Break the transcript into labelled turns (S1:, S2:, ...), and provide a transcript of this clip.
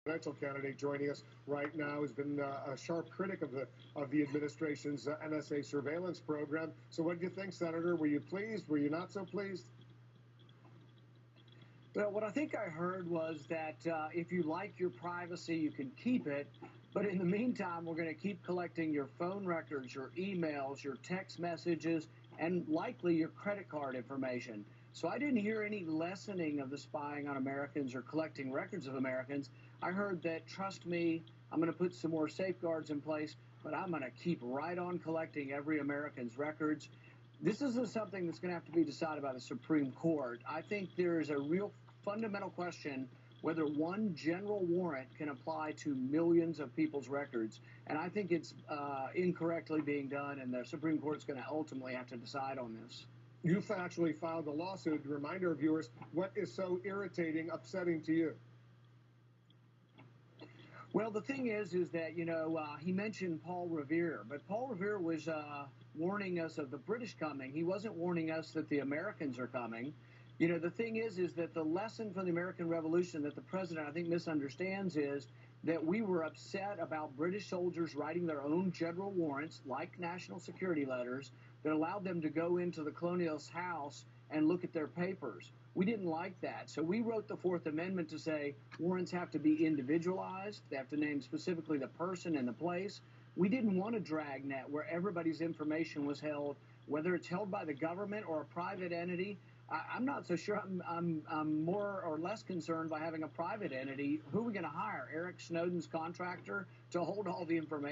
S1: presidential candidate joining us right now has been a sharp critic of the administration's NSA surveillance program. So what do you think, Senator? Were you pleased? Were you not so pleased?
S2: Well, what I think I heard was that if you like your privacy, you can keep it. But in the meantime, we're going to keep collecting your phone records, your emails, your text messages, and likely your credit card information. So I didn't hear any lessening of the spying on Americans or collecting records of Americans. I heard that, trust me, I'm going to put some more safeguards in place, but I'm going to keep right on collecting every American's records. This isn't something that's going to have to be decided by the Supreme Court. I think there is a real fundamental question whether one general warrant can apply to millions of people's records. And I think it's incorrectly being done, and the Supreme Court's going to ultimately have to decide on this.
S1: You've actually filed a lawsuit. Remind our viewers, what is so irritating, upsetting to you?
S2: Well, the thing is that, he mentioned Paul Revere, but Paul Revere was warning us of the British coming. He wasn't warning us that the Americans are coming. The thing is that the lesson from the American Revolution that the president, I think, misunderstands is that we were upset about British soldiers writing their own general warrants, like national security letters, that allowed them to go into the colonialist house and look at their papers. We didn't like that. So we wrote the Fourth Amendment to say warrants have to be individualized. They have to name specifically the person and the place. We didn't want a dragnet where everybody's information was held, whether it's held by the government or a private entity. I'm not so sure I'm more or less concerned by having a private entity. Who are we going to hire? Eric Snowden's contractor to hold all the information?